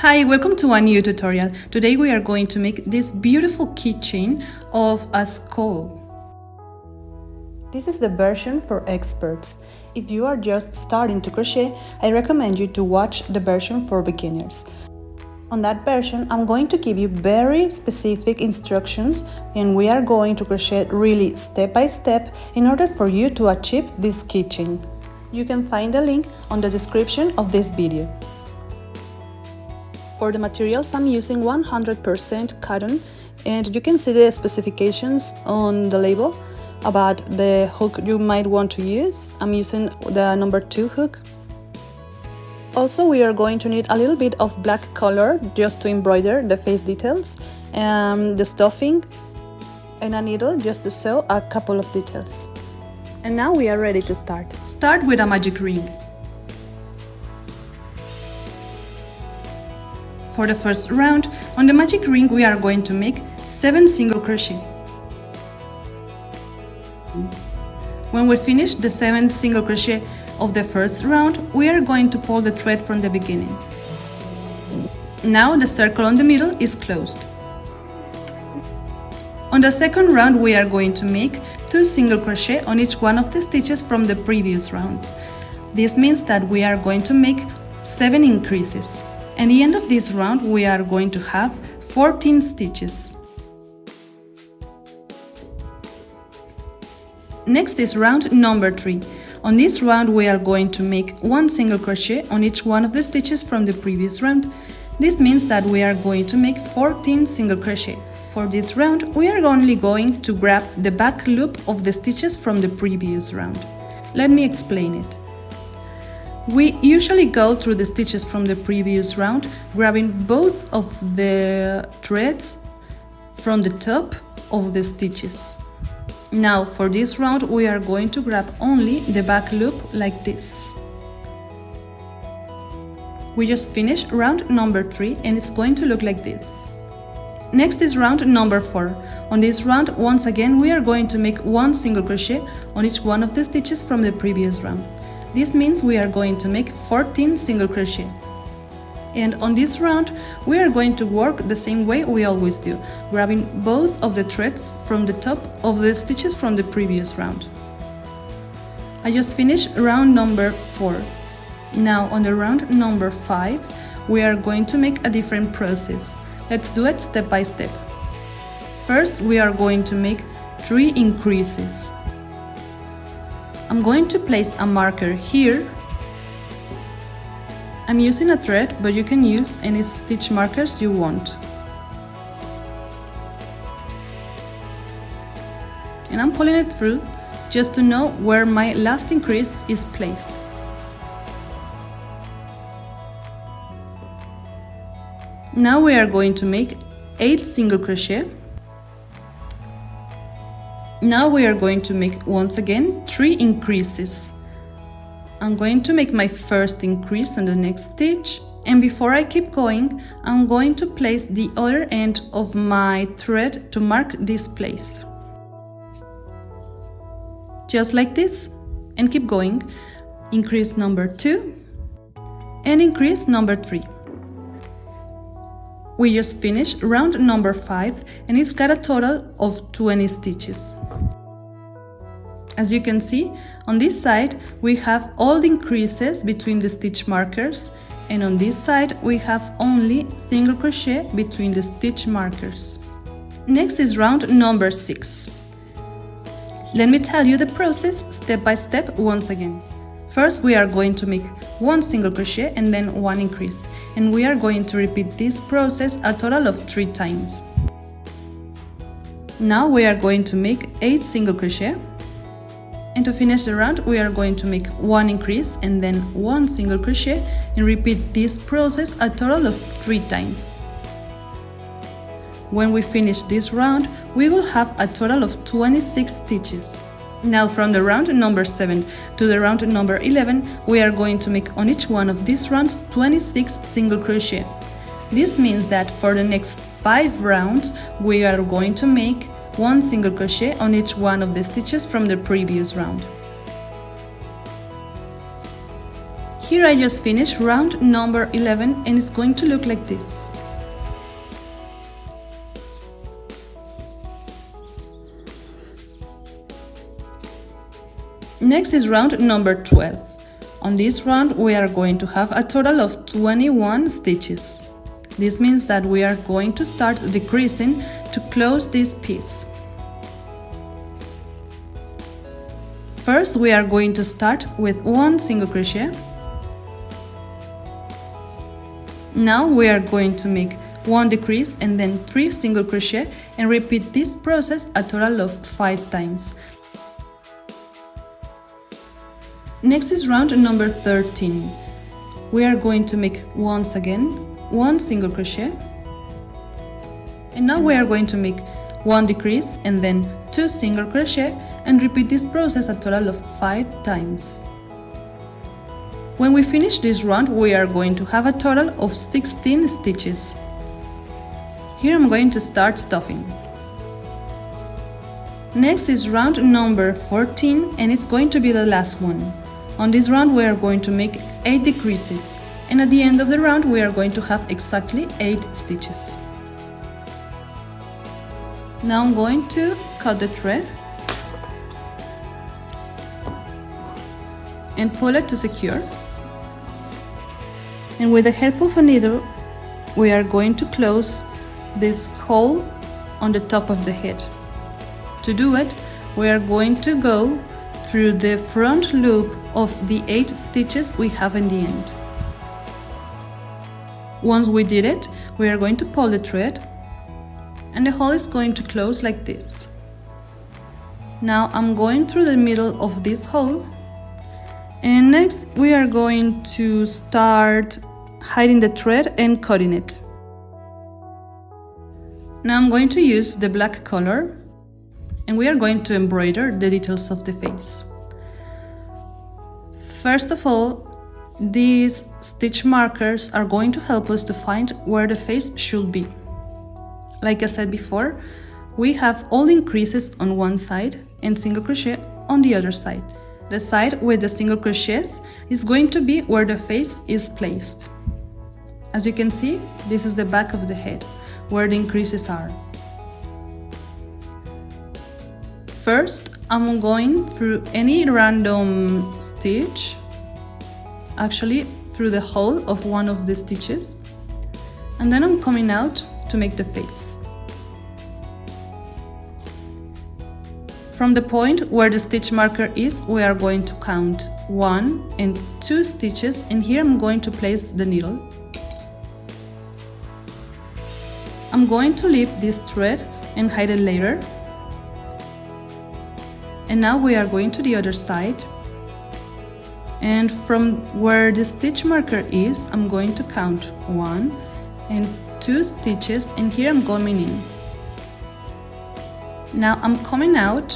Hi, welcome to a new tutorial. Today we are going to make this beautiful keychain of a skull. This is the version for experts. If you are just starting to crochet, I recommend you to watch the version for beginners. On that version, I'm going to give you very specific instructions and we are going to crochet really step by step in order for you to achieve this keychain. You can find a link on the description of this video. For the materials, I'm using 100% cotton, and you can see the specifications on the label about the hook you might want to use. I'm using the number 2 hook. Also, we are going to need a little bit of black color just to embroider the face details, the stuffing, and a needle just to sew a couple of details. And now we are ready to start. Start with a magic ring. For the first round, on the magic ring we are going to make 7 single crochet. When we finish the 7 single crochet of the first round, we are going to pull the thread from the beginning. Now the circle on the middle is closed. On the second round we are going to make 2 single crochet on each one of the stitches from the previous round. This means that we are going to make 7 increases. At the end of this round, we are going to have 14 stitches. Next is round number 3. On this round, we are going to make 1 single crochet on each one of the stitches from the previous round. This means that we are going to make 14 single crochet. For this round, we are only going to grab the back loop of the stitches from the previous round. Let me explain it. We usually go through the stitches from the previous round, grabbing both of the threads from the top of the stitches. Now for this round we are going to grab only the back loop like this. We just finished round number 3 and it's going to look like this. Next is round number 4. On this round, once again, we are going to make 1 single crochet on each one of the stitches from the previous round. This means we are going to make 14 single crochet. And on this round, we are going to work the same way we always do, grabbing both of the threads from the top of the stitches from the previous round. I just finished round number 4. Now on the round number 5, we are going to make a different process. Let's do it step by step. First, we are going to make 3 increases. I'm going to place a marker here. I'm using a thread, but you can use any stitch markers you want. And I'm pulling it through just to know where my last increase is placed. Now we are going to make 8 single crochet. Now we are going to make once again 3 increases. I'm going to make my first increase on the next stitch, and before I keep going, I'm going to place the other end of my thread to mark this place. Just like this, and keep going. Increase number 2 and increase number 3. We just finished round number 5 and it's got a total of 20 stitches. As you can see, on this side we have all the increases between the stitch markers, and on this side we have only single crochet between the stitch markers. Next is round number 6. Let me tell you the process step by step once again. First we are going to make 1 single crochet and then 1 increase, and we are going to repeat this process a total of 3 times. Now we are going to make 8 single crochet, and to finish the round we are going to make 1 increase and then 1 single crochet and repeat this process a total of 3 times. When we finish this round, we will have a total of 26 stitches. Now from the round number 7 to the round number 11, we are going to make on each one of these rounds 26 single crochet. This means that for the next 5 rounds, we are going to make 1 single crochet on each one of the stitches from the previous round. Here I just finished round number 11 and it's going to look like this. Next is round number 12. On this round we are going to have a total of 21 stitches. This means that we are going to start decreasing to close this piece. First we are going to start with one single crochet. Now we are going to make one decrease and then 3 single crochet and repeat this process a total of 5 times. Next is round number 13. We are going to make once again one single crochet, and now we are going to make one decrease and then 2 single crochet and repeat this process a total of 5 times. When we finish this round, we are going to have a total of 16 stitches. Here I'm going to start stuffing. Next is round number 14 and it's going to be the last one. On this round we are going to make 8 decreases, and at the end of the round we are going to have exactly 8 stitches. Now I'm going to cut the thread and pull it to secure. And with the help of a needle we are going to close this hole on the top of the head. To do it, we are going to go through the front loop of the 8 stitches we have in the end. Once we did it, we are going to pull the thread and the hole is going to close like this. Now I'm going through the middle of this hole, and next we are going to start hiding the thread and cutting it. Now I'm going to use the black color and we are going to embroider the details of the face. First of all, these stitch markers are going to help us to find where the face should be. Like I said before, we have all increases on one side and single crochet on the other side. The side with the single crochets is going to be where the face is placed. As you can see, this is the back of the head, where the increases are. First, I'm going through any random stitch, actually through the hole of one of the stitches, and then I'm coming out to make the face. From the point where the stitch marker is, we are going to count 1 and 2 stitches, and here I'm going to place the needle. I'm going to leave this thread and hide it later. And now we are going to the other side, and from where the stitch marker is, I'm going to count 1 and 2 stitches, and here I'm coming in. Now I'm coming out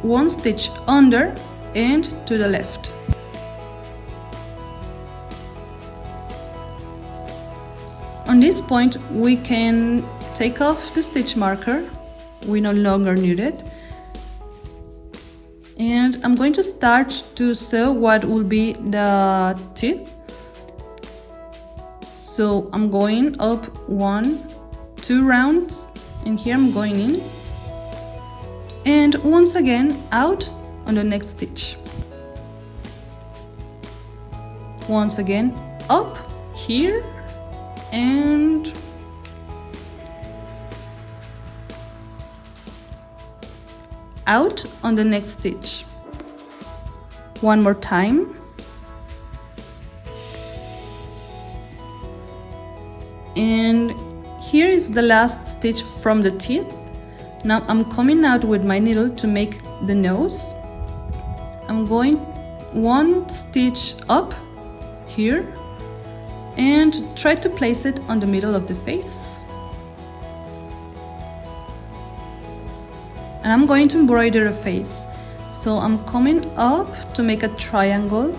1 stitch under and to the left. On this point we can take off the stitch marker, we no longer need it. And I'm going to start to sew what will be the teeth. So I'm going up 2 rounds, and here I'm going in, and once again out on the next stitch. Once again up here and out on the next stitch. One more time. And here is the last stitch from the teeth. Now I'm coming out with my needle to make the nose. I'm going 1 stitch up here and try to place it on the middle of the face. And I'm going to embroider a face. So I'm coming up to make a triangle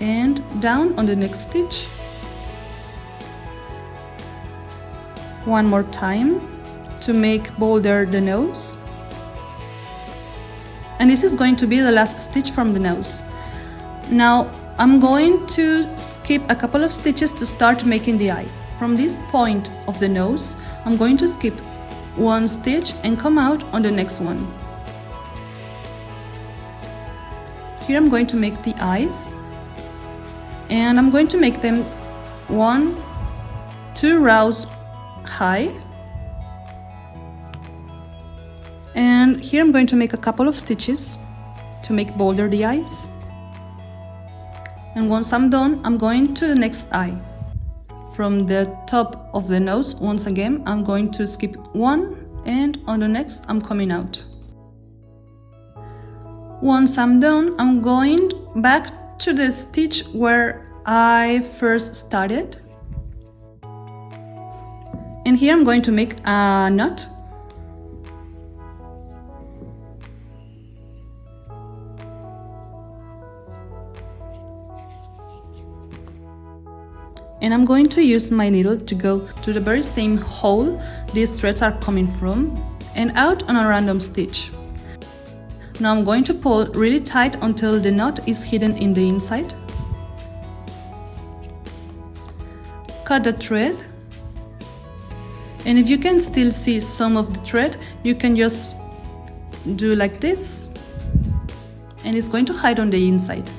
and down on the next stitch. One more time to make bolder the nose. And this is going to be the last stitch from the nose. Now I'm going to skip a couple of stitches to start making the eyes. From this point of the nose, I'm going to skip one stitch and come out on the next one. Here I'm going to make the eyes, and I'm going to make them 2 rows high. And here I'm going to make a couple of stitches to make bolder the eyes. And once I'm done, I'm going to the next eye. From the top of the nose, once again, I'm going to skip one, and on the next, I'm coming out. Once I'm done, I'm going back to the stitch where I first started. And here I'm going to make a knot. And I'm going to use my needle to go to the very same hole these threads are coming from and out on a random stitch. Now I'm going to pull really tight until the knot is hidden in the inside. Cut the thread. And if you can still see some of the thread, you can just do like this, and it's going to hide on the inside.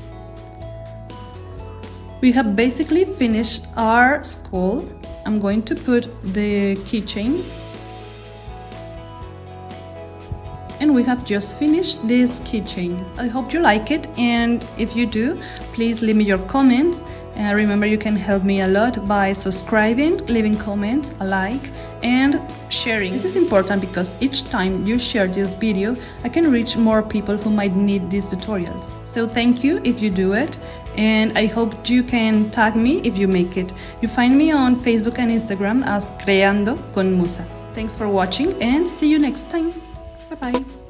We have basically finished our skull. I'm going to put the keychain. And we have just finished this keychain. I hope you like it, and if you do, please leave me your comments. Remember, you can help me a lot by subscribing, leaving comments, a like, and sharing. This is important because each time you share this video, I can reach more people who might need these tutorials. So thank you if you do it, and I hope you can tag me if you make it. You find me on Facebook and Instagram as Creando con Musa. Thanks for watching, and see you next time. Bye bye.